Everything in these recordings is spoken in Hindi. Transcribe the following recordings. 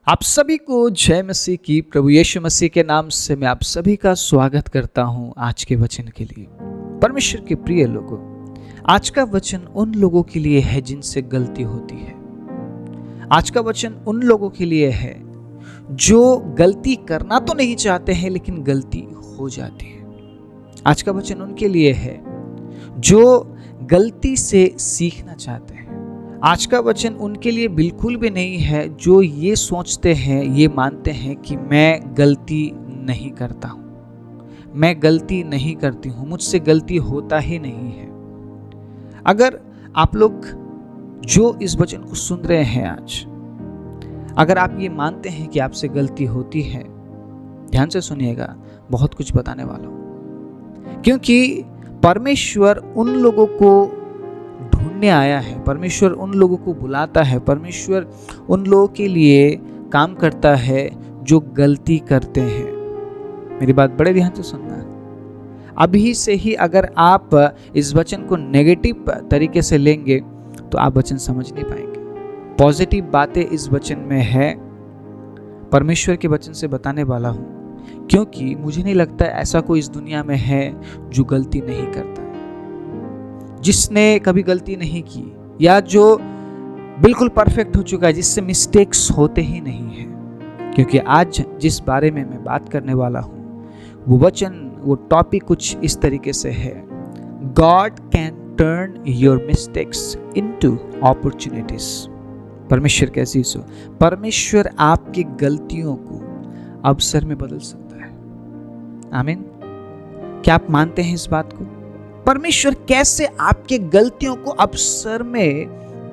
आप सभी को जय मसीह की। प्रभु यीशु मसीह के नाम से मैं आप सभी का स्वागत करता हूं आज के वचन के लिए। परमेश्वर के प्रिय लोगों, आज का वचन उन लोगों के लिए है जिनसे गलती होती है। आज का वचन उन लोगों के लिए है जो गलती करना तो नहीं चाहते हैं लेकिन गलती हो जाती है। आज का वचन उनके लिए है जो गलती से सीखना चाहते हैं। आज का वचन उनके लिए बिल्कुल भी नहीं है जो ये सोचते हैं, ये मानते हैं कि मैं गलती नहीं करता हूं, मैं गलती नहीं करती हूं, मुझसे गलती होता ही नहीं है। अगर आप लोग जो इस वचन को सुन रहे हैं आज, अगर आप ये मानते हैं कि आपसे गलती होती है, ध्यान से सुनिएगा, बहुत कुछ बताने वाला हूं। क्योंकि परमेश्वर उन लोगों को ढूंढने आया है, परमेश्वर उन लोगों को बुलाता है, परमेश्वर उन लोगों के लिए काम करता है जो गलती करते हैं। मेरी बात बड़े ध्यान से सुनना। अभी से ही अगर आप इस वचन को नेगेटिव तरीके से लेंगे तो आप वचन समझ नहीं पाएंगे। पॉजिटिव बातें इस वचन में है, परमेश्वर के वचन से बताने वाला हूं, क्योंकि मुझे नहीं लगता ऐसा कोई इस दुनिया में है जो गलती नहीं करता, जिसने कभी गलती नहीं की या जो बिल्कुल परफेक्ट हो चुका है, जिससे मिस्टेक्स होते ही नहीं हैं। क्योंकि आज जिस बारे में मैं बात करने वाला हूं वो वचन, वो टॉपिक कुछ इस तरीके से है, God can turn your mistakes into opportunities. परमेश्वर कैसी सो, परमेश्वर आपकी गलतियों को अवसर में बदल सकता है। आमीन। क्या आप मानते हैं इस बात को? परमेश्वर कैसे आपके गलतियों को अवसर में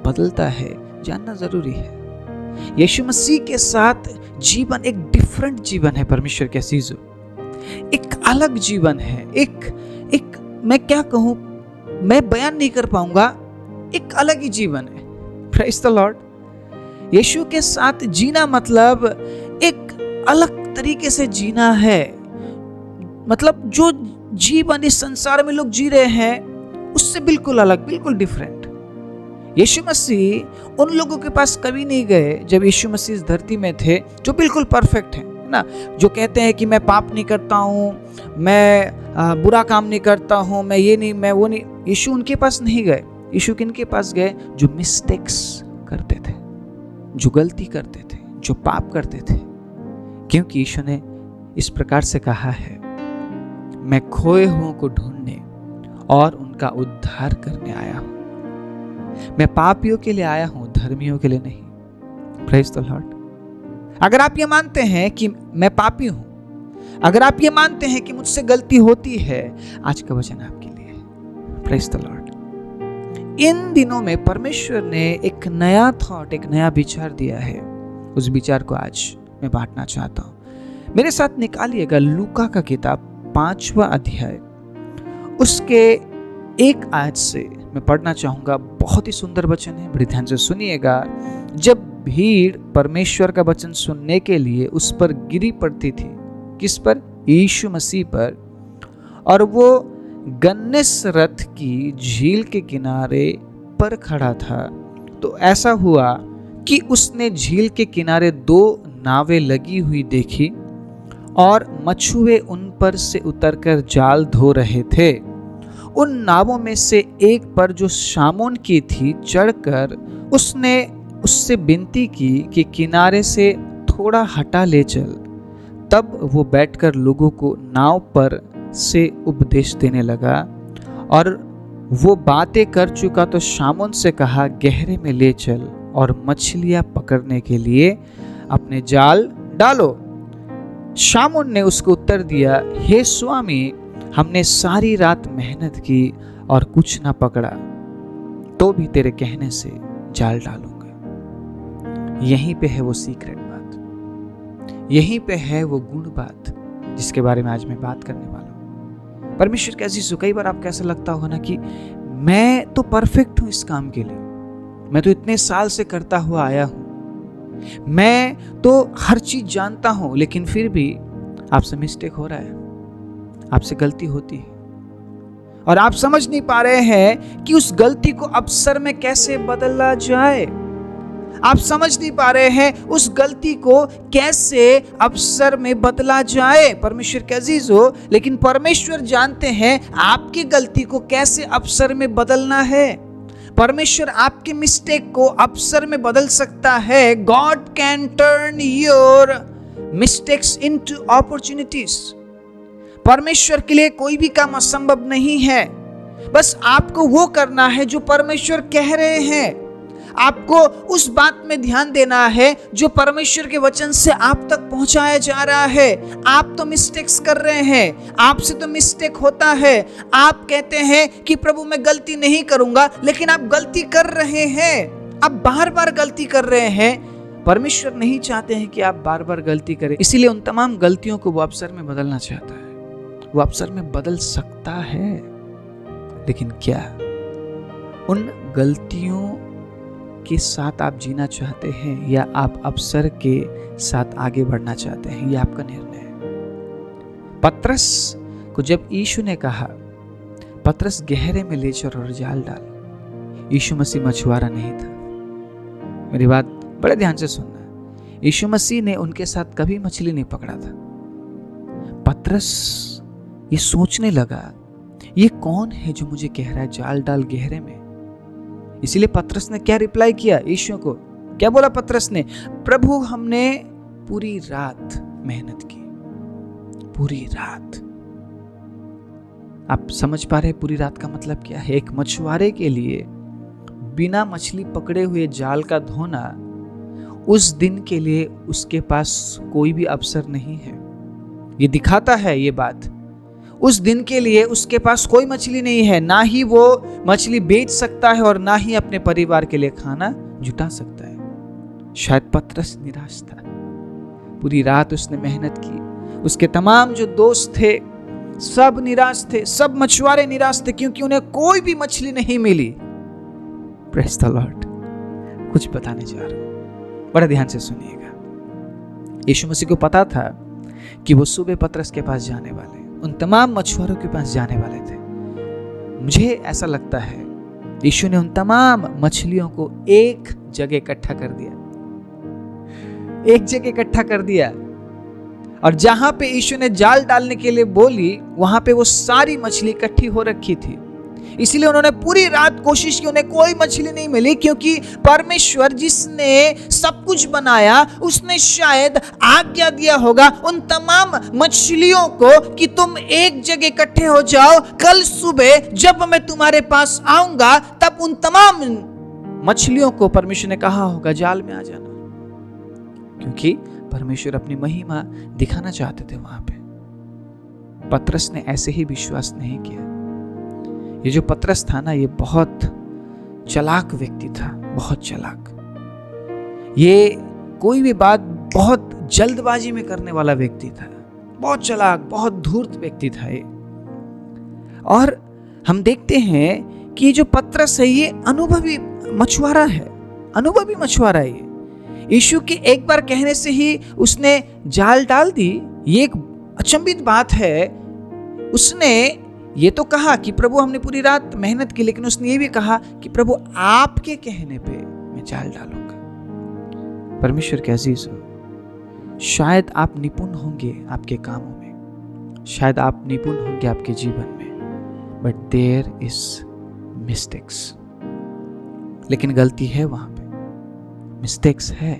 बदलता है, जानना जरूरी है। यीशु मसीह के साथ जीवन एक डिफरेंट जीवन है। परमेश्वर के चीजों एक अलग जीवन है, एक मैं क्या कहूं, मैं बयान नहीं कर पाऊंगा, एक अलग ही जीवन है। Praise the Lord. यीशु के साथ जीना मतलब एक अलग तरीके से जीना है। मतलब जो जीवन इस संसार में लोग जी रहे हैं उससे बिल्कुल अलग, बिल्कुल डिफरेंट। यीशु मसीह उन लोगों के पास कभी नहीं गए जब यीशु मसीह इस धरती में थे जो बिल्कुल परफेक्ट है ना, जो कहते हैं कि मैं पाप नहीं करता हूं, मैं बुरा काम नहीं करता हूं, मैं ये नहीं, मैं वो नहीं। यीशु उनके पास नहीं गए। यीशु किनके पास गए? जो मिस्टेक्स करते थे, जो गलती करते थे, जो पाप करते थे। क्योंकि यीशु ने इस प्रकार से कहा है, मैं खोए हुओं को ढूंढने और उनका उद्धार करने आया हूं। मैं पापियों के लिए आया हूं, धर्मियों के लिए नहीं। Praise the Lord. अगर आप ये मानते हैं कि मैं पापी हूं, अगर आप ये मानते हैं कि मुझसे गलती होती है, आज का वचन आपके लिए। Praise the Lord. इन दिनों में परमेश्वर ने एक नया थॉट, एक नया विचार दिया है। उस विचार को आज मैं बांटना चाहता हूं। मेरे साथ निकालिएगा लूका का किताब 5वां अध्याय, उसके 1 आयत से मैं पढ़ना चाहूंगा। बहुत ही सुंदर वचन है, बड़ी ध्यान से सुनिएगा। जब भीड़ परमेश्वर का वचन सुनने के लिए उस पर गिरी पड़ती थी, किस पर? यीशु मसीह पर, और वो गन्नेसरत की झील के किनारे पर खड़ा था, तो ऐसा हुआ कि उसने झील के किनारे 2 नावें लगी हुई देखी और मछुए उन पर से उतरकर जाल धो रहे थे। उन नावों में से एक पर, जो शामोन की थी, चढ़कर उसने उससे विनती की कि किनारे से थोड़ा हटा ले चल। तब वो बैठकर लोगों को नाव पर से उपदेश देने लगा। और वो बातें कर चुका तो शामोन से कहा, गहरे में ले चल और मछलियां पकड़ने के लिए अपने जाल डालो। शामोन ने उसको उत्तर दिया, हे स्वामी, हमने सारी रात मेहनत की और कुछ ना पकड़ा, तो भी तेरे कहने से जाल डालूंगा। यहीं पे है वो सीक्रेट बात, यहीं पे है वो गुण बात जिसके बारे में आज मैं बात करने वाला हूं। परमेश्वर कैसी सो, कई बार आपको ऐसा लगता होगा ना कि मैं तो परफेक्ट हूं इस काम के लिए, मैं तो इतने साल से करता हुआ आया हूं, मैं तो हर चीज जानता हूं, लेकिन फिर भी आपसे मिस्टेक हो रहा है, आपसे गलती होती है और आप समझ नहीं पा रहे हैं कि उस गलती को अवसर में कैसे बदला जाए। आप समझ नहीं पा रहे हैं उस गलती को कैसे अवसर में बदला जाए। परमेश्वर के अजीज हो, लेकिन परमेश्वर जानते हैं आपकी गलती को कैसे अवसर में बदलना है। परमेश्वर आपके मिस्टेक को अवसर में बदल सकता है। God can turn your mistakes into opportunities. परमेश्वर के लिए कोई भी काम असंभव नहीं है। बस आपको वो करना है जो परमेश्वर कह रहे हैं। आपको उस बात में ध्यान देना है जो परमेश्वर के वचन से आप तक पहुंचाया जा रहा है। आप तो मिस्टेक्स कर रहे हैं, आपसे तो मिस्टेक होता है। आप कहते हैं कि प्रभु मैं गलती नहीं करूंगा, लेकिन आप गलती कर रहे हैं। आप बार बार गलती कर रहे हैं। परमेश्वर नहीं चाहते हैं कि आप बार बार गलती करें, इसीलिए उन तमाम गलतियों को वो अवसर में बदलना चाहता है। वो अवसर में बदल सकता है, लेकिन क्या उन गलतियों के साथ आप जीना चाहते हैं या आप अवसर के साथ आगे बढ़ना चाहते हैं? यह आपका निर्णय है। पतरस को जब यीशु ने कहा पतरस गहरे में ले चल और जाल डाल, यीशु मसीह मछुआरा नहीं था। मेरी बात बड़े ध्यान से सुनना। यीशु मसीह ने उनके साथ कभी मछली नहीं पकड़ा था। पतरस ये सोचने लगा ये कौन है जो मुझे कह रहा है जाल डाल गहरे में। इसीलिए पतरस ने क्या रिप्लाई किया यीशु को? क्या बोला पतरस ने? प्रभु हमने पूरी रात मेहनत की। पूरी रात। आप समझ पा रहे पूरी रात का मतलब क्या है? एक मछुआरे के लिए बिना मछली पकड़े हुए जाल का धोना उस दिन के लिए उसके पास कोई भी अवसर नहीं है। ये दिखाता है ये बात, उस दिन के लिए उसके पास कोई मछली नहीं है। ना ही वो मछली बेच सकता है और ना ही अपने परिवार के लिए खाना जुटा सकता है। शायद पतरस निराश था। पूरी रात उसने मेहनत की। उसके तमाम जो दोस्त थे सब निराश थे, सब मछुआरे निराश थे, क्योंकि उन्हें कोई भी मछली नहीं मिली। Praise the Lord. कुछ बताने जा रहा हूं, बड़ा ध्यान से सुनिएगा। यीशु मसीह को पता था कि वो सुबह पतरस के पास जाने वाले, उन तमाम मछुआरों के पास जाने वाले थे। मुझे ऐसा लगता है यीशु ने उन तमाम मछलियों को एक जगह इकट्ठा कर दिया। एक जगह इकट्ठा कर दिया, और जहां पे यीशु ने जाल डालने के लिए बोली वहां पे वो सारी मछली इकट्ठी हो रखी थी। इसीलिए उन्होंने पूरी रात कोशिश की, उन्हें कोई मछली नहीं मिली, क्योंकि परमेश्वर जिसने सब कुछ बनाया उसने शायद आज्ञा दिया होगा उन तमाम मछलियों को कि तुम एक जगह इकट्ठे हो जाओ। कल सुबह जब मैं तुम्हारे पास आऊंगा तब उन तमाम मछलियों को परमेश्वर ने कहा होगा जाल में आ जाना, क्योंकि परमेश्वर अपनी महिमा दिखाना चाहते थे वहां पे। पतरस ने ऐसे ही विश्वास नहीं किया। ये जो पतरस था ना, ये बहुत चालाक व्यक्ति था, बहुत चालाक। ये कोई भी बात बहुत जल्दबाजी में करने वाला व्यक्ति था, बहुत चालाक, बहुत धूर्त व्यक्ति था ये। और हम देखते हैं कि जो पतरस है ये अनुभवी मछुआरा है, अनुभवी मछुआरा है। यीशु के एक बार कहने से ही उसने जाल डाल दी। ये एक अचंभित बात है। उसने ये तो कहा कि प्रभु हमने पूरी रात मेहनत की, लेकिन उसने ये भी कहा कि प्रभु आपके कहने पे मैं जाल डालूंगा। परमेश्वर के अजीज हो, शायद आप निपुण होंगे आपके कामों में, शायद आप निपुण होंगे आपके जीवन में, बट देयर इज मिस्टेक्स। लेकिन गलती है वहां पे, मिस्टेक्स है।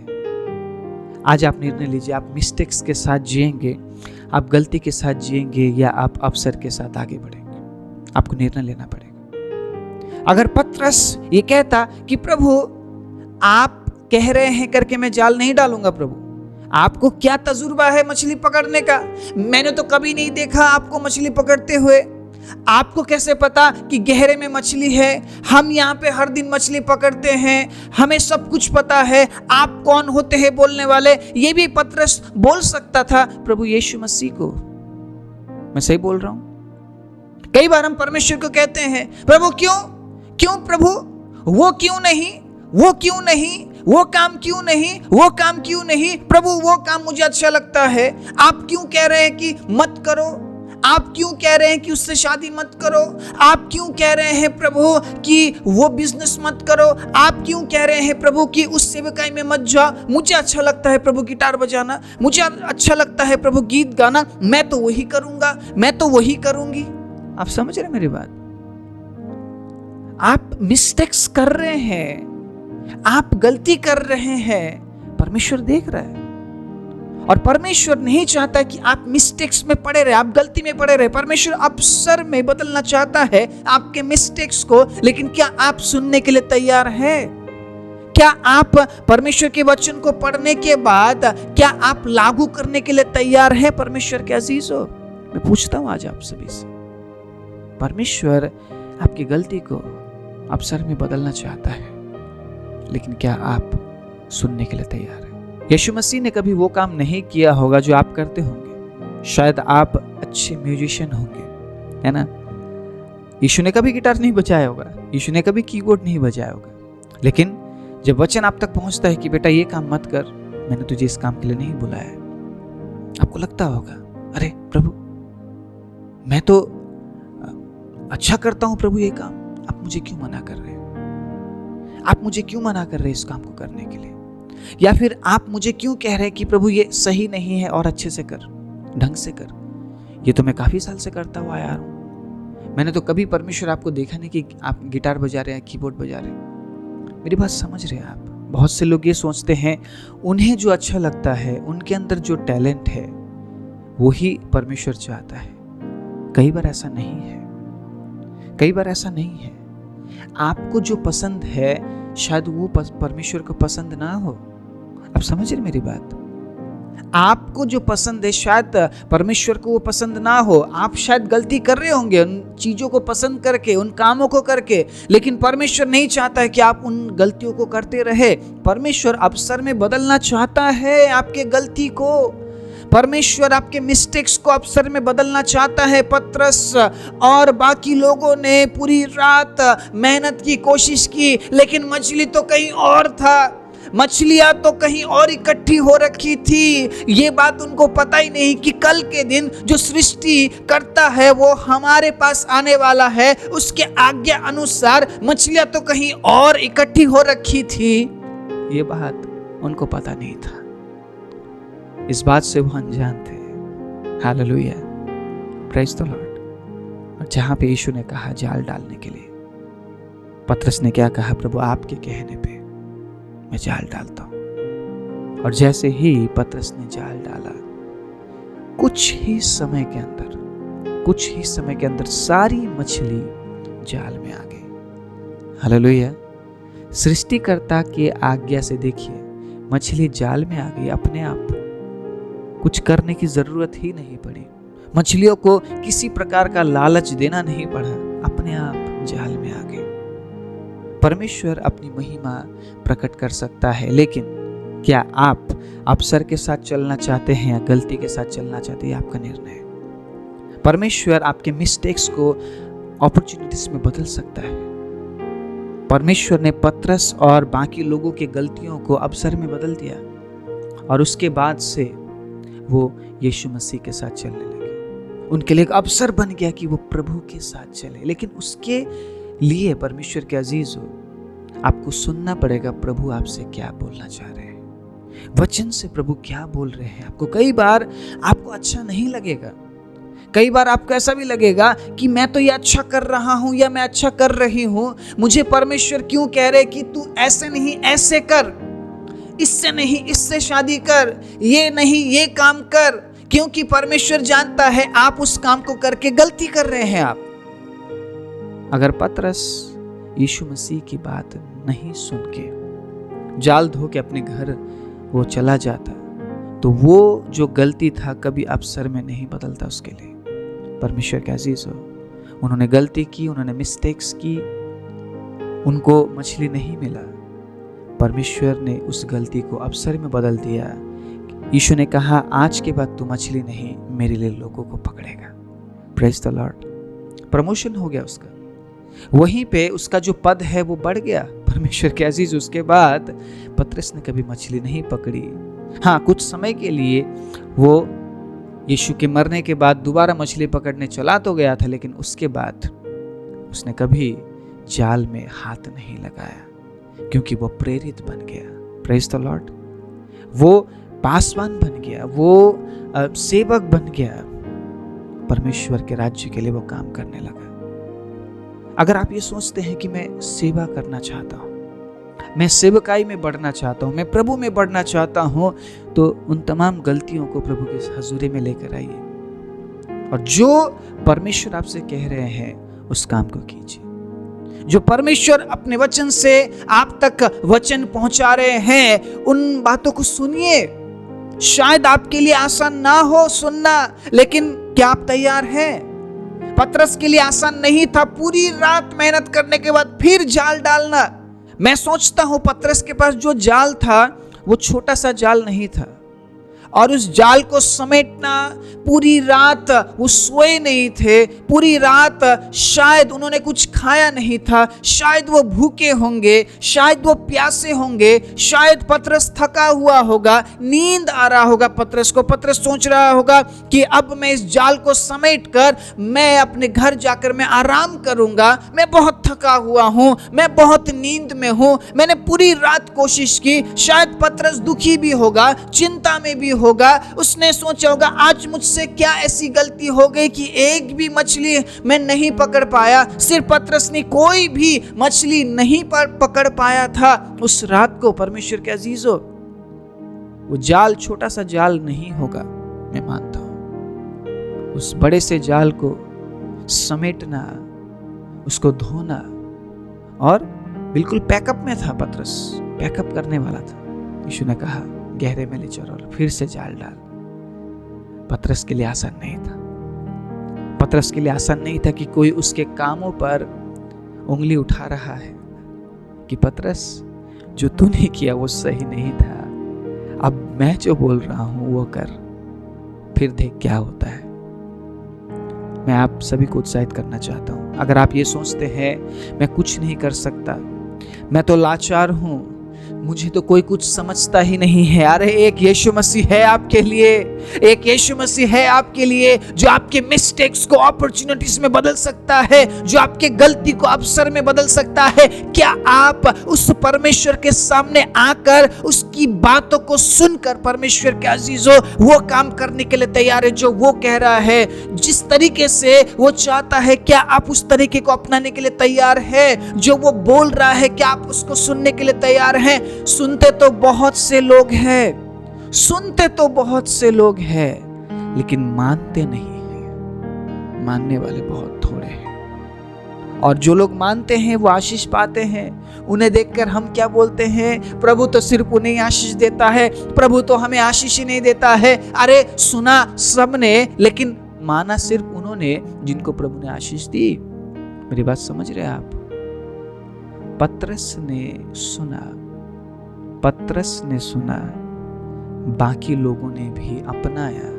आज आप निर्णय लीजिए, आप मिस्टेक्स के साथ जिएंगे, आप गलती के साथ जिएंगे, या आप अवसर के साथ आगे बढ़ेंगे। आपको निर्णय लेना पड़ेगा। अगर पतरस ये कहता कि प्रभु आप कह रहे हैं करके मैं जाल नहीं डालूंगा, प्रभु आपको क्या तजुर्बा है मछली पकड़ने का? मैंने तो कभी नहीं देखा आपको मछली पकड़ते हुए। आपको कैसे पता कि गहरे में मछली है? हम यहाँ पे हर दिन मछली पकड़ते हैं, हमें सब कुछ पता है। आप कौन होते हैं बोलने वाले? ये भी पतरस बोल सकता था प्रभु यीशु मसीह को। मैं सही बोल रहा हूं? कई बार हम परमेश्वर को कहते हैं प्रभु क्यों प्रभु, वो क्यों नहीं, वो क्यों नहीं, वो काम क्यों नहीं, वो काम क्यों नहीं? प्रभु वो काम मुझे अच्छा लगता है, आप क्यों कह रहे हैं कि मत करो? आप क्यों कह रहे हैं कि उससे शादी मत करो? आप क्यों कह रहे हैं प्रभु कि वो बिजनेस मत करो? आप क्यों कह रहे हैं प्रभु कि उस सेवकाई में मत जाओ? मुझे अच्छा लगता है प्रभु गिटार बजाना, मुझे अच्छा लगता है प्रभु गीत गाना, मैं तो वही करूंगा, मैं तो वही करूंगी। आप समझ रहे मेरी बात? आप मिस्टेक्स कर रहे हैं, आप गलती कर रहे हैं, परमेश्वर देख रहा है। और परमेश्वर नहीं चाहता कि आप मिस्टेक्स में पड़े रहे, आप गलती में पड़े रहे। परमेश्वर अवसर में बदलना चाहता है आपके मिस्टेक्स को, लेकिन क्या आप सुनने के लिए तैयार हैं? क्या आप परमेश्वर के वचन को पढ़ने के बाद क्या आप लागू करने के लिए तैयार हैं? परमेश्वर के अजीजों, मैं पूछता हूं आज आप सभी से, परमेश्वर आपकी गलती को अवसर में बदलना चाहता है, लेकिन क्या आप सुनने के लिए तैयार हैं? यीशु मसीह ने कभी वो काम नहीं किया होगा जो आप करते होंगे। शायद आप अच्छे म्यूजिशियन होंगे, है ना? यीशु ने कभी गिटार नहीं बजाया होगा, यीशु ने कभी कीबोर्ड नहीं बजाया होगा, लेकिन जब वचन आप तक पहुंचता है कि बेटा ये काम मत कर, मैंने तुझे इस काम के लिए नहीं बुलाया, आपको लगता होगा, अरे प्रभु मैं तो अच्छा करता हूं प्रभु ये काम, आप मुझे क्यों मना कर रहे हैं? आप मुझे क्यों मना कर रहे हैं इस काम को करने के लिए? या फिर आप मुझे क्यों कह रहे हैं कि प्रभु ये सही नहीं है और अच्छे से कर, ढंग से कर? ये तो मैं काफी साल से करता हुआ आया हूं, मैंने तो कभी परमेश्वर आपको देखा नहीं कि आप गिटार बजा रहे हैं, कीबोर्ड बजा रहे हैं। मेरी बात समझ रहे हैं आप? बहुत से लोग ये सोचते हैं उन्हें जो अच्छा लगता है, उनके अंदर जो टैलेंट है वही परमेश्वर चाहता है। कई बार ऐसा नहीं है, कई बार ऐसा नहीं है। आपको जो पसंद है शायद वो परमेश्वर को पसंद ना हो। आप समझ रहे मेरी बात? आपको जो पसंद है शायद परमेश्वर को वो पसंद ना हो। आप शायद गलती कर रहे होंगे उन चीजों को पसंद करके, उन कामों को करके, लेकिन परमेश्वर नहीं चाहता है कि आप उन गलतियों को करते रहे। परमेश्वर अवसर में बदलना चाहता है आपके गलती को। परमेश्वर आपके मिस्टेक्स को अवसर में बदलना चाहता है। पतरस और बाकी लोगों ने पूरी रात मेहनत की कोशिश की, लेकिन मछली तो कहीं और था, मछलियां तो कहीं और इकट्ठी हो रखी थी। ये बात उनको पता ही नहीं कि कल के दिन जो सृष्टि करता है वो हमारे पास आने वाला है। उसके आज्ञा अनुसार मछलियां तो कहीं और इकट्ठी हो रखी थी। ये बात उनको पता नहीं था, इस बात से वो अनजान थे। Hallelujah, praise the Lord. और जहां पे यीशु ने कहा जाल डालने के लिए, पतरस ने क्या कहा? प्रभु आपके कहने पे मैं जाल डालता हूं। और जैसे ही पतरस ने जाल डाला, कुछ ही समय के अंदर सारी मछली जाल में आ गई। हालेलुया। सृष्टिकर्ता के आज्ञा से देखिए मछली जाल में आ गई अपने आप। कुछ करने की जरूरत ही नहीं पड़ी, मछलियों को किसी प्रकार का लालच देना नहीं पड़ा, अपने आप जाल में आ गए। परमेश्वर अपनी महिमा प्रकट कर सकता है, लेकिन क्या आप अवसर के साथ चलना चाहते हैं या गलती के साथ चलना चाहते हैं? आपका निर्णय है। परमेश्वर आपके मिस्टेक्स को अपॉर्चुनिटीज में बदल सकता है। परमेश्वर ने पतरस और बाकी लोगों के गलतियों को अवसर में बदल दिया, और उसके बाद से वो यीशु मसीह के साथ चलने लगे। उनके लिए एक अवसर बन गया कि वो प्रभु के साथ चले। लेकिन उसके लिए परमेश्वर के अजीज हो, आपको सुनना पड़ेगा प्रभु आपसे क्या बोलना चाह रहे हैं, वचन से प्रभु क्या बोल रहे हैं आपको। कई बार आपको अच्छा नहीं लगेगा, कई बार आपको ऐसा भी लगेगा कि मैं तो ये अच्छा कर रहा हूं या मैं अच्छा कर रही हूं, मुझे परमेश्वर क्यों कह रहे कि तू ऐसे नहीं ऐसे कर, इससे नहीं इससे शादी कर, ये नहीं ये काम कर, क्योंकि परमेश्वर जानता है आप उस काम को करके गलती कर रहे हैं आप। अगर पतरस यीशु मसीह की बात नहीं सुन के जाल धो के अपने घर वो चला जाता, तो वो जो गलती था कभी अवसर में नहीं बदलता उसके लिए। परमेश्वर के अजीज हो, उन्होंने गलती की, उन्होंने मिस्टेक्स की, उनको मछली नहीं मिला, परमेश्वर ने उस गलती को अवसर में बदल दिया। यीशु ने कहा आज के बाद तू मछली नहीं मेरे लिए लोगों को पकड़ेगा। Praise the Lord. प्रमोशन हो गया उसका, वहीं पे उसका जो पद है वो बढ़ गया। परमेश्वर के अजीज, उसके बाद पतरस ने कभी मछली नहीं पकड़ी। हाँ, कुछ समय के लिए वो यीशु के मरने के बाद दोबारा मछली पकड़ने चला तो गया था, लेकिन उसके बाद उसने कभी जाल में हाथ नहीं लगाया, क्योंकि वो प्रेरित बन गया। Praise the Lord. वो पासवान बन गया, वो सेवक बन गया, परमेश्वर के राज्य के लिए वो काम करने लगा। अगर आप ये सोचते हैं कि मैं सेवा करना चाहता हूँ, मैं सेवकाई में बढ़ना चाहता हूँ, मैं प्रभु में बढ़ना चाहता हूँ, तो उन तमाम गलतियों को प्रभु के हजूरी में लेकर आइए और जो परमेश्वर आपसे कह रहे हैं उस काम को कीजिए। जो परमेश्वर अपने वचन से आप तक वचन पहुंचा रहे हैं, उन बातों को सुनिए। शायद आपके लिए आसान ना हो सुनना, लेकिन क्या आप तैयार हैं? पतरस के लिए आसान नहीं था पूरी रात मेहनत करने के बाद फिर जाल डालना। मैं सोचता हूं पतरस के पास जो जाल था वो छोटा सा जाल नहीं था, और उस जाल को समेटना, पूरी रात वो सोए नहीं थे, पूरी रात शायद उन्होंने कुछ खाया नहीं था, शायद वो भूखे होंगे, शायद वो प्यासे होंगे, शायद पतरस थका हुआ होगा, नींद आ रहा होगा पतरस को। पतरस सोच रहा होगा कि अब मैं इस जाल को समेट कर मैं अपने घर जाकर मैं आराम करूंगा, मैं बहुत थका हुआ हूं, मैं बहुत नींद में हूं, मैंने पूरी रात कोशिश की। शायद पतरस दुखी भी होगा, चिंता में भी होगा। उसने सोचा होगा आज मुझसे क्या ऐसी गलती हो गई कि एक भी मछली मैं नहीं पकड़ पाया। सिर्फ पतरस ने कोई भी मछली नहीं पकड़ पाया था उस रात को। परमेश्वर के अजीजों, वो जाल छोटा सा जाल नहीं होगा, मैं मानता हूं। उस बड़े से जाल को समेटना, उसको धोना, और बिल्कुल पैकअप में था पतरस, पैकअप करने वाला था। यीशु ने कहा गहरे में ले चलो, फिर से जाल डाल। पतरस के लिए आसान नहीं था। पतरस के लिए आसान नहीं था कि कोई उसके कामों पर उंगली उठा रहा है कि पतरस जो तूने किया वो सही नहीं था, अब मैं जो बोल रहा हूं वो कर, फिर देख क्या होता है। मैं आप सभी को उत्साहित करना चाहता हूं। अगर आप ये सोचते हैं मैं कुछ नहीं कर सकता, मैं तो लाचार हूं, मुझे तो कोई कुछ समझता ही नहीं है, अरे एक यीशु मसीह है आपके लिए, एक यीशु मसीह है आपके लिए जो आपके मिस्टेक्स को अपॉर्चुनिटीज में बदल सकता है, जो आपके गलती को अवसर में बदल सकता है। क्या आप उस परमेश्वर के सामने आकर उसकी बातों को सुनकर परमेश्वर के अजीजों वो काम करने के लिए तैयार है जो वो कह रहा है, जिस तरीके से वो चाहता है? क्या आप उस तरीके को अपनाने के लिए तैयार है? जो वो बोल रहा है क्या आप उसको सुनने के लिए तैयार हैं? सुनते तो बहुत से लोग हैं, सुनते तो बहुत से लोग हैं, लेकिन मानते नहीं हैं। मानने वाले बहुत थोड़े हैं, और जो लोग मानते हैं वो आशीष पाते हैं। उन्हें देखकर हम क्या बोलते हैं? प्रभु तो सिर्फ उन्हें ही आशीष देता है, प्रभु तो हमें आशीष ही नहीं देता है। अरे सुना सबने, लेकिन माना सिर्फ उन्होंने जिनको प्रभु ने आशीष दी। मेरी बात समझ रहे हैं आप? पतरस ने सुना, बाकी लोगों ने भी अपनाया,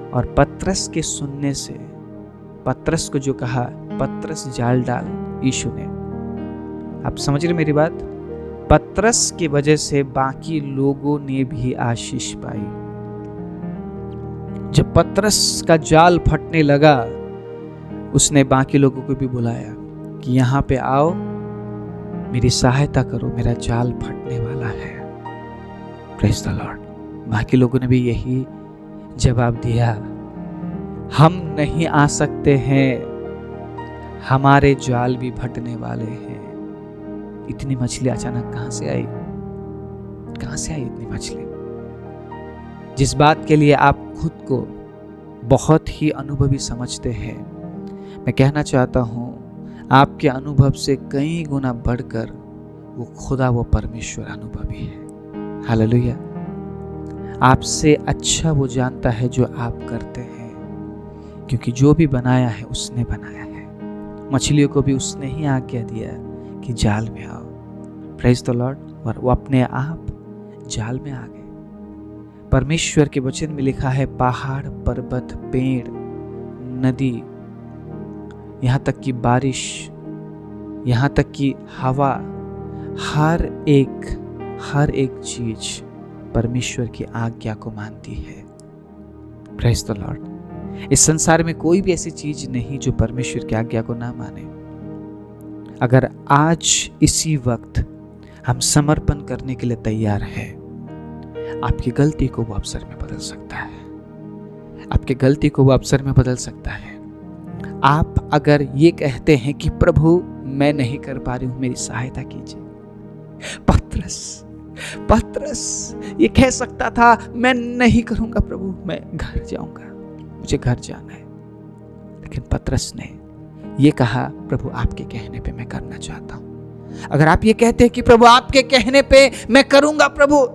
और पतरस के सुनने से, पतरस को जो कहा पतरस जाल डाल, यीशु ने, आप समझ रहे मेरी बात? पतरस की वजह से बाकी लोगों ने भी आशीष पाई। जब पतरस का जाल फटने लगा, उसने बाकी लोगों को भी बुलाया कि यहां पे आओ, मेरी सहायता करो, मेरा जाल फटने वाला है। Praise the Lord. बाकी लोगों ने भी यही जवाब दिया, हम नहीं आ सकते हैं, हमारे जाल भी फटने वाले हैं। इतनी मछली अचानक कहां से आई? कहां से आई इतनी मछली? जिस बात के लिए आप खुद को बहुत ही अनुभवी समझते हैं, मैं कहना चाहता हूं आपके अनुभव से कई गुना बढ़कर वो खुदा, वो परमेश्वर अनुभवी है। हालेलुया। आपसे अच्छा वो जानता है जो आप करते हैं, क्योंकि जो भी बनाया है उसने बनाया है। मछलियों को भी उसने ही आज्ञा दिया कि जाल में आओ। Praise the Lord. और वो अपने आप जाल में आ गए। परमेश्वर के वचन में लिखा है पहाड़, पर्वत, पेड़, नदी, यहाँ तक कि बारिश, यहाँ तक कि हवा, हर एक चीज परमेश्वर की आज्ञा को मानती है। Praise the Lord. इस संसार में कोई भी ऐसी चीज नहीं जो परमेश्वर की आज्ञा को ना माने। अगर आज इसी वक्त हम समर्पण करने के लिए तैयार हैं, आपकी गलती को वो अवसर में बदल सकता है। आपकी गलती को वो अवसर में बदल सकता है। आप अगर ये कहते हैं कि प्रभु मैं नहीं कर पा रही हूं, मेरी सहायता कीजिए। पतरस ये कह सकता था मैं नहीं करूंगा प्रभु, मैं घर जाऊंगा, मुझे घर जाना है। लेकिन पतरस ने ये कहा प्रभु आपके कहने पे मैं करना चाहता हूं। अगर आप ये कहते हैं कि प्रभु आपके कहने पे मैं करूंगा, प्रभु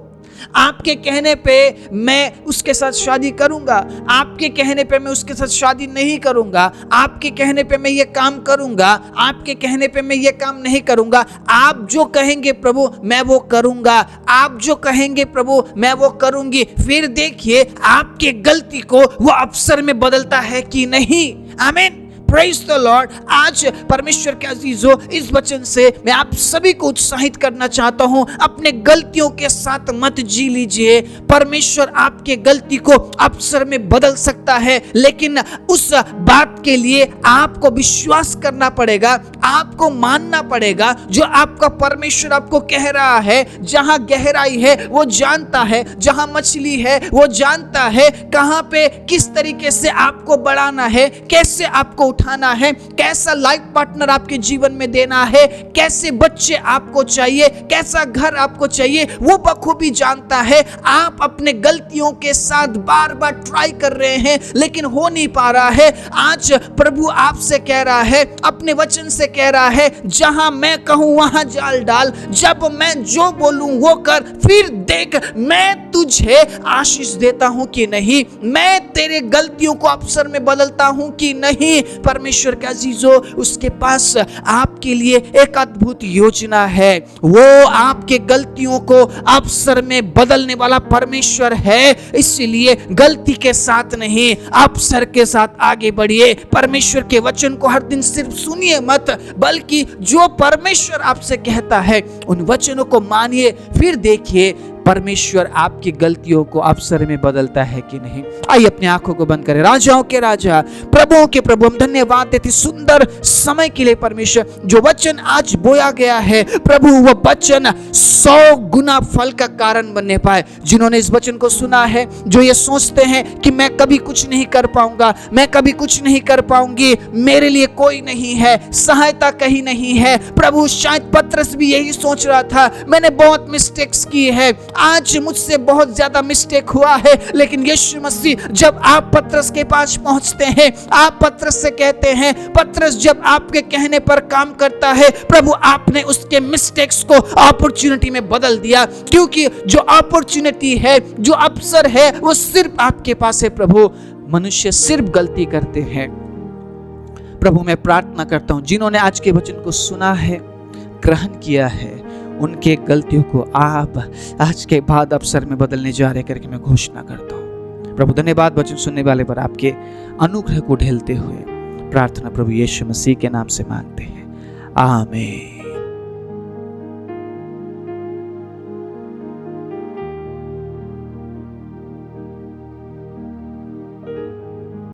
आपके कहने पे मैं उसके साथ शादी करूंगा, आपके कहने पे मैं उसके साथ शादी नहीं करूंगा, आपके कहने पे मैं ये काम करूंगा, आपके कहने पे मैं ये काम नहीं करूंगा, आप जो कहेंगे प्रभु मैं वो करूंगा, आप जो कहेंगे प्रभु मैं वो करूंगी। फिर देखिए आपके गलती को वो अवसर में बदलता है कि नहीं। आमीन, प्रेज़ द लॉर्ड। आज परमेश्वर के अजीजों, इस वचन से मैं आप सभी को उत्साहित करना चाहता हूं, अपने गलतियों के साथ मत जी लीजिए। परमेश्वर आपके गलती को अवसर में बदल सकता है, लेकिन उस बात के लिए आपको विश्वास करना पड़ेगा, आपको मानना पड़ेगा जो आपका परमेश्वर आपको कह रहा है। जहां गहराई है वो जानता है, जहां मछली है वो जानता है, कहां पे किस तरीके से आपको बढ़ाना है, कैसे आपको उठाना है, कैसा लाइफ पार्टनर आपके जीवन में देना है, कैसे बच्चे आपको चाहिए, कैसा घर आपको चाहिए, वो बखूबी जानता है। आप अपने गलतियों के साथ बार बार ट्राई कर रहे हैं लेकिन हो नहीं पा रहा है। आज प्रभु आपसे कह रहा है, अपने वचन से कह रहा है, जहां मैं कहूं वहां जाल डाल, जब मैं जो बोलूं वो कर, फिर देख मैं तुझे आशीष देता हूं कि नहीं, मैं तेरे गलतियों को अवसर में बदलता हूं कि नहीं। परमेश्वर के अजीजों, उसके पास आपके लिए एक अद्भुत योजना है। वो आपके गलतियों को अवसर में बदलने वाला परमेश्वर है। इसलिए गलती के साथ नहीं, अवसर के साथ आगे बढ़िए। परमेश्वर के वचन को हर दिन सिर्फ सुनिए मत, बल्कि जो परमेश्वर आपसे कहता है उन वचनों को मानिए। फिर देखिए परमेश्वर आपकी गलतियों को अवसर में बदलता है कि नहीं। आइए अपनी आंखों को बंद करें। राजाओं के राजा, प्रभुओं के प्रभु, हम धन्यवाद देते सुंदर समय के लिए परमेश्वर। जो वचन आज बोया गया है प्रभु, वो वचन 100 गुना फल का कारण बनने पाए। जिन्होंने इस वचन को सुना है, जो ये सोचते हैं कि मैं कभी कुछ नहीं कर पाऊंगा, मैं कभी कुछ नहीं कर पाऊंगी, मेरे लिए कोई नहीं है, सहायता कहीं नहीं है। प्रभु शायद पतरस भी यही सोच रहा था, मैंने बहुत मिस्टेक्स की है, आज मुझसे बहुत ज्यादा मिस्टेक हुआ है। लेकिन यीशु मसीह जब आप पतरस के पास पहुंचते हैं, आप पतरस से कहते हैं, पतरस जब आपके कहने पर काम करता है प्रभु, आपने उसके मिस्टेक्स को अपॉर्चुनिटी में बदल दिया। क्योंकि जो अपॉर्चुनिटी है, जो अवसर है, वो सिर्फ आपके पास है प्रभु। मनुष्य सिर्फ गलती करते हैं। प्रभु मैं प्रार्थना करता हूं, जिन्होंने आज के वचन को सुना है, ग्रहण किया है, उनके गलतियों को आप आज के बाद अवसर में बदलने जा रहे करके मैं घोषणा करता हूँ। प्रभु धन्यवाद वचन सुनने वाले पर आपके अनुग्रह को ढेलते हुए प्रार्थना प्रभु यीशु मसीह के नाम से मांगते हैं, आमीन।